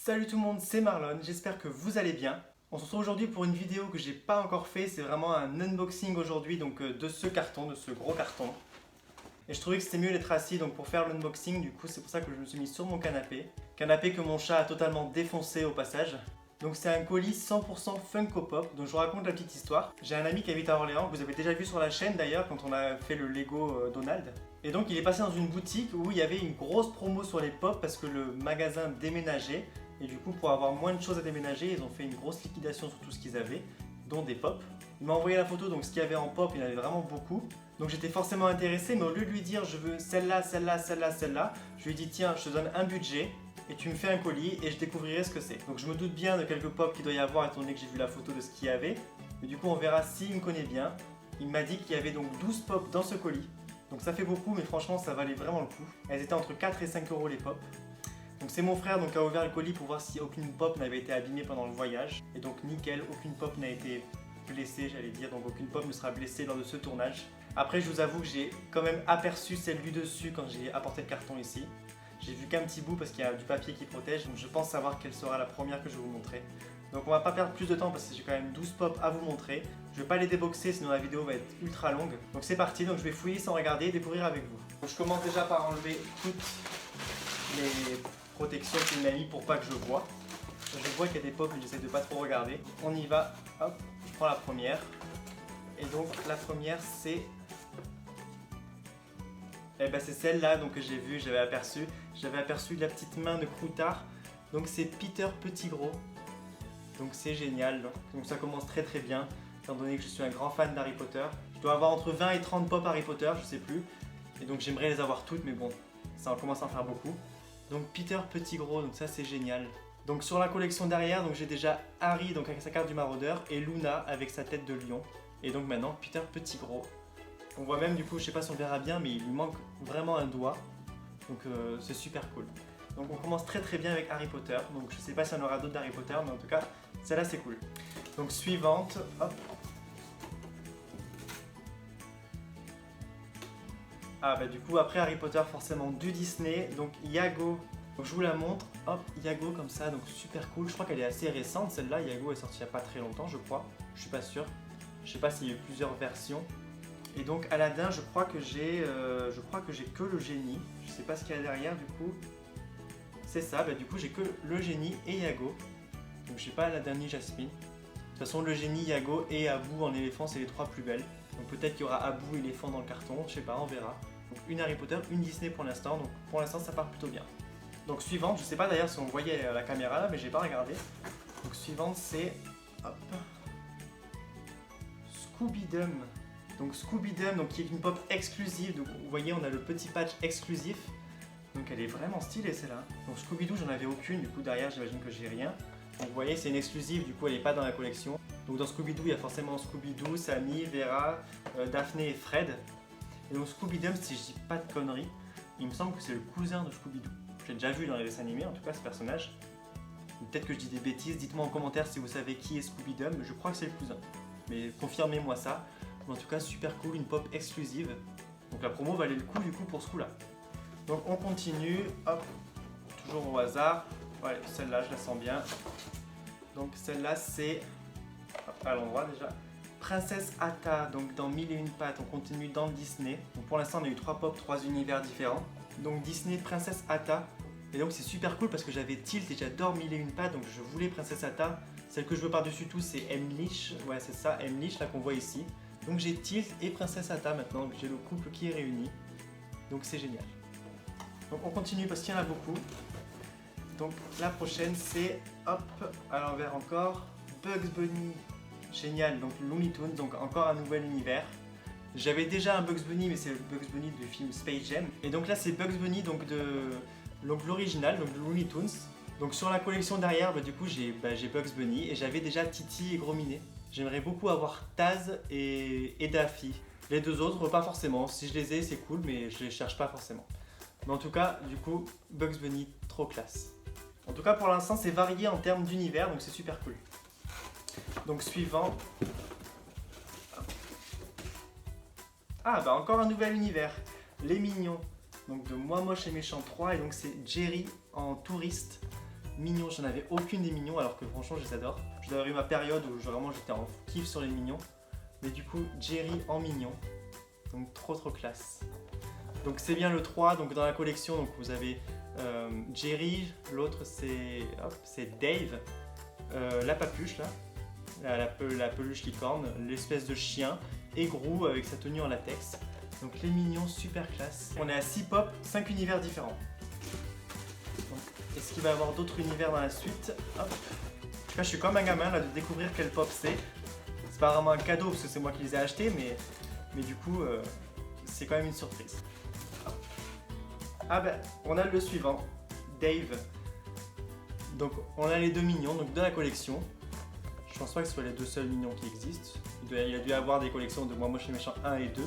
Salut tout le monde, c'est Marlon, j'espère que vous allez bien. On se retrouve aujourd'hui pour une vidéo que j'ai pas encore fait, c'est vraiment un unboxing aujourd'hui donc de ce carton, de ce gros carton. Et je trouvais que c'était mieux d'être assis donc pour faire l'unboxing, du coup c'est pour ça que je me suis mis sur mon canapé. Canapé que mon chat a totalement défoncé au passage. Donc c'est un colis 100% Funko Pop, donc je vous raconte la petite histoire. J'ai un ami qui habite à Orléans, que vous avez déjà vu sur la chaîne d'ailleurs quand on a fait le Lego Donald. Et donc il est passé dans une boutique où il y avait une grosse promo sur les pop parce que le magasin déménageait. Et du coup pour avoir moins de choses à déménager, ils ont fait une grosse liquidation sur tout ce qu'ils avaient, dont des pop. Il m'a envoyé la photo, donc ce qu'il y avait en pop, il y en avait vraiment beaucoup. Donc j'étais forcément intéressé, mais au lieu de lui dire je veux celle-là, celle-là, celle-là, celle-là, je lui ai dit tiens, je te donne un budget et tu me fais un colis et je découvrirai ce que c'est. Donc je me doute bien de quelques pop qu'il doit y avoir étant donné que j'ai vu la photo de ce qu'il y avait. Mais du coup on verra s'il me connaît bien. Il m'a dit qu'il y avait donc 12 pop dans ce colis. Donc ça fait beaucoup, mais franchement ça valait vraiment le coup. Elles étaient entre 4 et 5 euros les pop. Donc c'est mon frère donc, qui a ouvert le colis pour voir si aucune pop n'avait été abîmée pendant le voyage. Et donc nickel, aucune pop n'a été blessée, j'allais dire, donc aucune pop ne sera blessée lors de ce tournage. Après je vous avoue que j'ai quand même aperçu celle du dessus quand j'ai apporté le carton ici. J'ai vu qu'un petit bout parce qu'il y a du papier qui protège, donc je pense savoir quelle sera la première que je vais vous montrer. Donc on va pas perdre plus de temps parce que j'ai quand même 12 pop à vous montrer. Je vais pas les déboxer sinon la vidéo va être ultra longue. Donc c'est parti, donc je vais fouiller sans regarder et découvrir avec vous. Donc je commence déjà par enlever toutes les protections qu'il m'a mis pour pas que je vois. Je vois qu'il y a des pop mais j'essaie de pas trop regarder. On y va, hop, je prends la première. Et donc la première c'est... Eh ben c'est celle-là donc, que j'ai vue, j'avais aperçu la petite main de Croutard. Donc c'est Peter Petit Gros. Donc c'est génial. Donc ça commence très très bien, étant donné que je suis un grand fan d'Harry Potter. Je dois avoir entre 20 et 30 pop Harry Potter, je sais plus. Et donc j'aimerais les avoir toutes, mais bon, ça en commence à en faire beaucoup. Donc Peter Petit Gros, donc ça c'est génial. Donc sur la collection derrière, donc j'ai déjà Harry donc avec sa carte du maraudeur et Luna avec sa tête de lion. Et donc maintenant Peter Petit Gros. On voit même du coup, je sais pas si on verra bien, mais il lui manque vraiment un doigt. Donc c'est super cool. Donc on commence très très bien avec Harry Potter. Donc je sais pas si on aura d'autres d'Harry Potter, mais en tout cas, celle-là c'est cool. Donc suivante, hop. Ah bah du coup après Harry Potter forcément du Disney. Donc Iago, donc je vous la montre. Hop, Iago comme ça, donc super cool. Je crois qu'elle est assez récente celle-là. Iago est sortie il n'y a pas très longtemps je crois. Je suis pas sûr. Je sais pas s'il y a eu plusieurs versions. Et donc Aladdin, je crois que j'ai que le génie. Je sais pas ce qu'il y a derrière du coup. C'est ça, bah du coup j'ai que le génie et Iago. Donc j'ai pas Aladdin ni Jasmine. De toute façon le génie, Iago et Abu en éléphant c'est les trois plus belles. Donc peut-être qu'il y aura Abu et l'éléphant dans le carton, je sais pas, on verra. Donc une Harry Potter, une Disney pour l'instant, donc pour l'instant ça part plutôt bien. Donc suivante, je sais pas d'ailleurs si on voyait la caméra là, mais j'ai pas regardé. Donc suivante c'est... Hop. Scooby-Dum. Donc Scooby-Dum, donc qui est une pop exclusive, donc vous voyez on a le petit patch exclusif. Donc elle est vraiment stylée celle-là. Donc Scooby-Doo j'en avais aucune, du coup derrière j'imagine que j'ai rien. Donc vous voyez c'est une exclusive, du coup elle n'est pas dans la collection. Donc dans Scooby-Doo il y a forcément Scooby-Doo, Sammy, Vera, Daphné et Fred. Et donc Scooby-Dum, si je dis pas de conneries, il me semble que c'est le cousin de Scooby-Doo. J'ai déjà vu dans les dessins animés en tout cas ce personnage. Peut-être que je dis des bêtises, dites-moi en commentaire si vous savez qui est Scooby-Dum, je crois que c'est le cousin. Mais confirmez-moi ça. En tout cas super cool, une pop exclusive. Donc la promo valait le coup du coup pour ce coup là. Donc on continue, hop, toujours au hasard. Ouais, celle-là je la sens bien. Donc celle-là c'est, à l'endroit déjà, Princesse Atta, donc dans Mille et une pattes, on continue dans le Disney. Donc pour l'instant on a eu 3 pop, 3 univers différents. Donc Disney Princesse Atta. Et donc c'est super cool parce que j'avais Tilt et j'adore Mille et une pattes, donc je voulais Princesse Atta. Celle que je veux par-dessus tout c'est Emlich, ouais c'est ça, Emlich là qu'on voit ici. Donc j'ai Tilt et Princesse Atta maintenant, donc j'ai le couple qui est réuni. Donc c'est génial. Donc on continue parce qu'il y en a beaucoup. Donc la prochaine c'est, hop, à l'envers encore, Bugs Bunny. Génial, donc Looney Tunes, donc encore un nouvel univers. J'avais déjà un Bugs Bunny, mais c'est le Bugs Bunny du film Space Jam. Et donc là c'est Bugs Bunny donc de l'original, donc Looney Tunes. Donc sur la collection derrière, bah, du coup j'ai Bugs Bunny et j'avais déjà Titi et Gros Minet. J'aimerais beaucoup avoir Taz et Daffy. Les deux autres, pas forcément. Si je les ai, c'est cool, mais je les cherche pas forcément. Mais en tout cas, du coup, Bugs Bunny, trop classe. En tout cas, pour l'instant, c'est varié en termes d'univers, donc c'est super cool. Donc suivant. Ah, bah encore un nouvel univers. Les Mignons. Donc de Moi Moche et Méchant 3, et donc c'est Jerry en touriste. Mignons, j'en avais aucune des mignons alors que franchement je les adore. J'ai d'ailleurs eu ma période où vraiment j'étais en kiff sur les mignons. Mais du coup, Jerry en mignon. Donc trop classe. Donc c'est bien le 3, donc dans la collection donc vous avez Jerry, l'autre c'est Dave, la papuche là, la peluche licorne, l'espèce de chien, et Gru avec sa tenue en latex. Donc les mignons super classe. On est à 6 pop, 5 univers différents. Est-ce qu'il va y avoir d'autres univers dans la suite? Hop. En tout cas je suis comme un gamin là de découvrir quel pop c'est. C'est pas vraiment un cadeau parce que c'est moi qui les ai achetés mais du coup c'est quand même une surprise. Ah ben, on a le suivant, Dave. Donc on a les deux mignons donc de la collection. Je pense pas que ce soit les deux seuls mignons qui existent. Il a dû avoir des collections de Moi Moche et Méchant 1 et 2.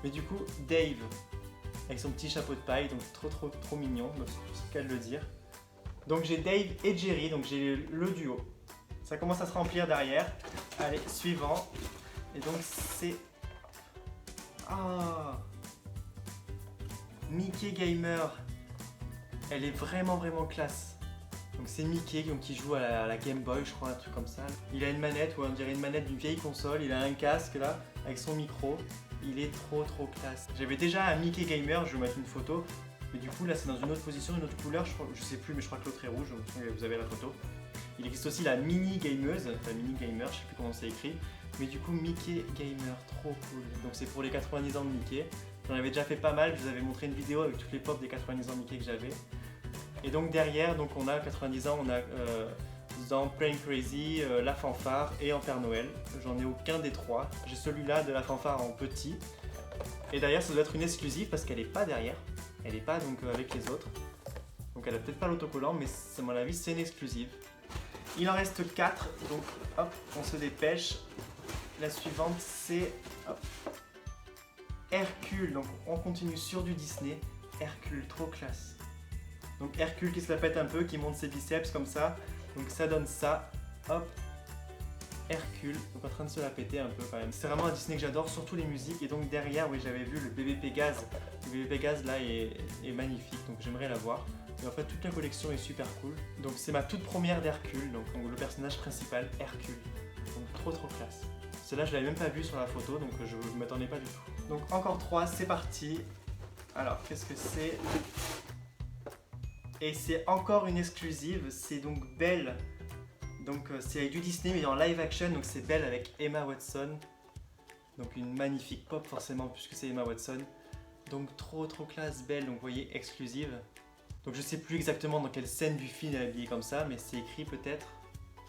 Mais du coup, Dave, avec son petit chapeau de paille, donc trop mignon, c'est qu'à le dire. Donc j'ai Dave et Jerry, donc j'ai le duo. Ça commence à se remplir derrière. Allez, suivant. Et donc c'est... Ah, Mickey Gamer. Elle est vraiment classe. Donc c'est Mickey donc, qui joue à la Game Boy, je crois, un truc comme ça. Il a une manette, ou on dirait une manette d'une vieille console. Il a un casque là, avec son micro. Il est trop classe. J'avais déjà un Mickey Gamer, je vais vous mettre une photo. Mais du coup là c'est dans une autre position, une autre couleur, je sais plus, mais je crois que l'autre est rouge. Vous avez la photo. Il existe aussi la Mini Gameuse, enfin Mini Gamer, je sais plus comment c'est écrit. Mais du coup Mickey Gamer, trop cool. Donc c'est pour les 90 ans de Mickey. J'en avais déjà fait pas mal, je vous avais montré une vidéo avec toutes les pop des 90 ans de Mickey que j'avais. Et donc derrière, donc on a 90 ans, on a dans Plain Crazy, la fanfare et en Père Noël. J'en ai aucun des trois. J'ai celui-là de la fanfare en petit. Et derrière, ça doit être une exclusive parce qu'elle n'est pas derrière. Elle n'est pas donc avec les autres. Donc elle a peut-être pas l'autocollant, mais à mon avis, c'est une exclusive. Il en reste 4, donc hop, on se dépêche. La suivante, c'est Hercule. Donc on continue sur du Disney. Hercule, trop classe. Donc Hercule qui se la pète un peu, qui monte ses biceps comme ça. Donc ça donne ça. Hop. Hercule, donc en train de se la péter un peu quand même. C'est vraiment un Disney que j'adore, surtout les musiques. Et donc derrière, oui, j'avais vu le bébé Pégase. Le bébé Pégase là est magnifique, donc j'aimerais la voir. Et en fait, toute la collection est super cool. Donc c'est ma toute première d'Hercule, donc le personnage principal, Hercule. Donc trop classe. Celle-là, je l'avais même pas vue sur la photo, donc je ne m'attendais pas du tout. Donc encore 3, c'est parti. Alors, qu'est-ce que c'est? Et c'est encore une exclusive, c'est donc Belle. Donc c'est du Disney mais en live action, donc c'est Belle avec Emma Watson. Donc une magnifique pop forcément puisque c'est Emma Watson. Donc trop classe, Belle, donc vous voyez, exclusive. Donc je sais plus exactement dans quelle scène du film elle est habillée comme ça, mais c'est écrit peut-être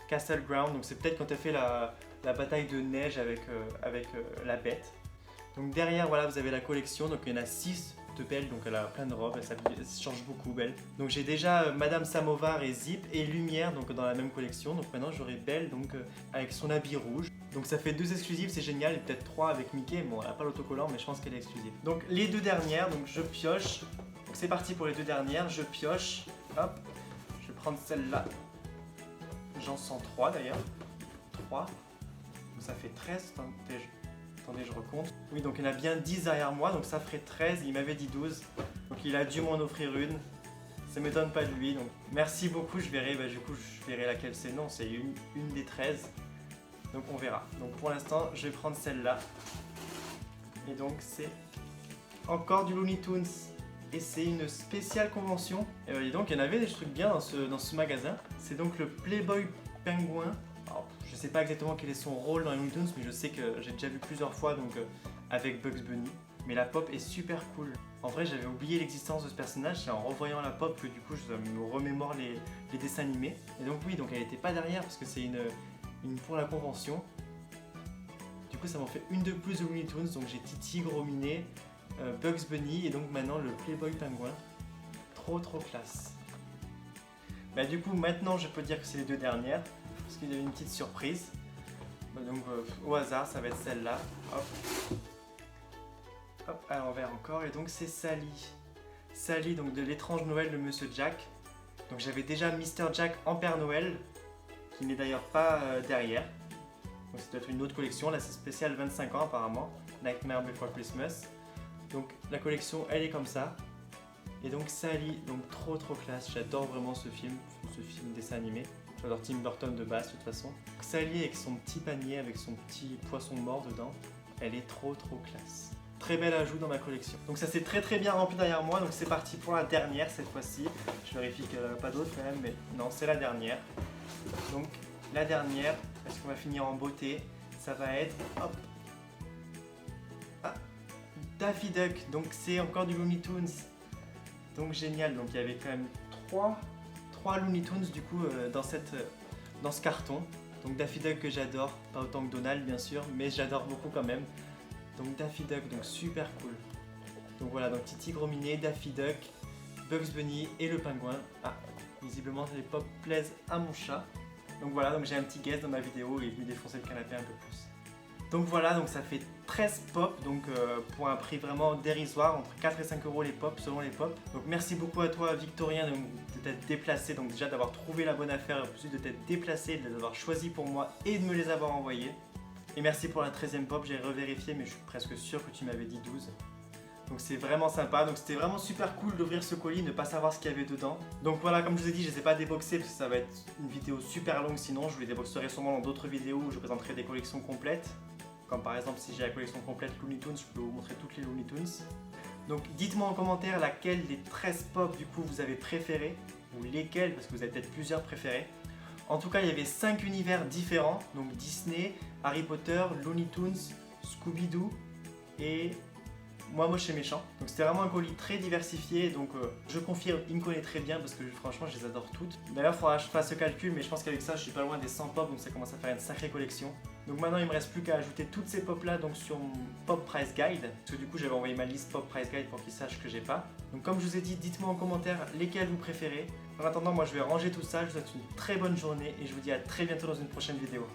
Castle Ground, donc c'est peut-être quand elle fait la bataille de neige avec la bête. Donc derrière, voilà, vous avez la collection, donc il y en a 6 de Belle, donc elle a plein de robes, elle change beaucoup, Belle. Donc j'ai déjà Madame Samovar et Zip et Lumière donc dans la même collection, donc maintenant j'aurai Belle donc avec son habit rouge. Donc ça fait 2 exclusives, c'est génial, et peut-être 3 avec Mickey, bon elle n'a pas l'autocollant mais je pense qu'elle est exclusive. Donc les 2 dernières, donc je pioche, donc c'est parti pour les 2 dernières, je pioche, hop, je vais prendre celle-là, j'en sens 3 d'ailleurs, 3, donc ça fait 13, attendez, je recompte. Oui, donc il y en a bien 10 derrière moi, donc ça ferait 13, il m'avait dit 12. Donc il a dû m'en offrir une. Ça ne m'étonne pas de lui, donc merci beaucoup, je verrai, du coup je verrai laquelle c'est. Non, c'est une des 13. Donc on verra. Donc pour l'instant, je vais prendre celle-là. Et donc c'est encore du Looney Tunes. Et c'est une spéciale convention. Et donc il y en avait des trucs bien dans ce magasin. C'est donc le Playboy Penguin. Alors, je sais pas exactement quel est son rôle dans les Looney Tunes, mais je sais que j'ai déjà vu plusieurs fois donc, avec Bugs Bunny. Mais la pop est super cool. En vrai, j'avais oublié l'existence de ce personnage, c'est en revoyant la pop que du coup je me remémore les dessins animés. Et donc oui, donc elle était pas derrière parce que c'est une pour la convention. Du coup ça m'en fait une de plus de Looney Tunes, donc j'ai Titi, Gros Minet, Bugs Bunny et donc maintenant le Playboy Penguin. Trop classe. Bah du coup maintenant je peux dire que c'est les 2 dernières. Parce qu'il y a une petite surprise. Donc au hasard, ça va être celle-là. Hop, à l'envers encore. Et donc c'est Sally. Sally, donc de l'étrange Noël de Monsieur Jack. Donc j'avais déjà Mr. Jack en Père Noël, qui n'est d'ailleurs pas derrière. Donc ça doit être une autre collection. Là c'est spécial 25 ans apparemment. Nightmare Before Christmas. Donc la collection elle est comme ça. Et donc Sally, donc trop classe, j'adore vraiment ce film dessin animé. J'adore Tim Burton de base de toute façon. Sally avec son petit panier, avec son petit poisson mort dedans, elle est trop classe. Très bel ajout dans ma collection. Donc ça s'est très bien rempli derrière moi, donc c'est parti pour la dernière cette fois-ci. Je vérifie qu'il n'y en a pas d'autres quand même, mais non, c'est la dernière. Donc la dernière, parce qu'on va finir en beauté, ça va être, hop, Daffy Duck, donc c'est encore du Looney Tunes. Donc génial, donc il y avait quand même 3 Looney Tunes du coup dans ce carton. Donc Daffy Duck que j'adore, pas autant que Donald bien sûr, mais j'adore beaucoup quand même. Donc Daffy Duck, donc super cool. Donc voilà, donc Titi Grominet, Daffy Duck, Bugs Bunny et le pingouin. Ah, visiblement les pop plaisent à mon chat. Donc voilà, donc j'ai un petit guest dans ma vidéo et il est venu défoncer le canapé un peu plus. Donc voilà, donc ça fait 13 pop, donc pour un prix vraiment dérisoire, entre 4 et 5 euros les pop, selon les pop. Donc merci beaucoup à toi Victorien de t'être déplacé, donc déjà d'avoir trouvé la bonne affaire, ensuite de t'être déplacé, de les avoir choisis pour moi et de me les avoir envoyés. Et merci pour la 13e pop, j'ai revérifié mais je suis presque sûr que tu m'avais dit 12. Donc c'est vraiment sympa, donc c'était vraiment super cool d'ouvrir ce colis, ne pas savoir ce qu'il y avait dedans. Donc voilà, comme je vous ai dit, je ne les ai pas déboxés parce que ça va être une vidéo super longue sinon, je vous les déboxerai sûrement dans d'autres vidéos où je présenterai des collections complètes. Comme par exemple si j'ai la collection complète Looney Tunes, je peux vous montrer toutes les Looney Tunes. Donc dites-moi en commentaire laquelle des 13 pop du coup vous avez préféré, ou lesquels, parce que vous avez peut-être plusieurs préférés. En tout cas il y avait 5 univers différents, donc Disney, Harry Potter, Looney Tunes, Scooby-Doo et Moi Moche et Méchant. Donc c'était vraiment un colis très diversifié, donc je confirme, il me connaît très bien parce que franchement je les adore toutes. D'ailleurs il faudra que je fasse ce calcul, mais je pense qu'avec ça je suis pas loin des 100 pop, donc ça commence à faire une sacrée collection. Donc maintenant il me reste plus qu'à ajouter toutes ces pop là donc sur mon Pop Price Guide, parce que du coup j'avais envoyé ma liste Pop Price Guide pour qu'ils sachent que j'ai pas. Donc comme je vous ai dit, dites-moi en commentaire lesquels vous préférez. En attendant moi je vais ranger tout ça, je vous souhaite une très bonne journée et je vous dis à très bientôt dans une prochaine vidéo.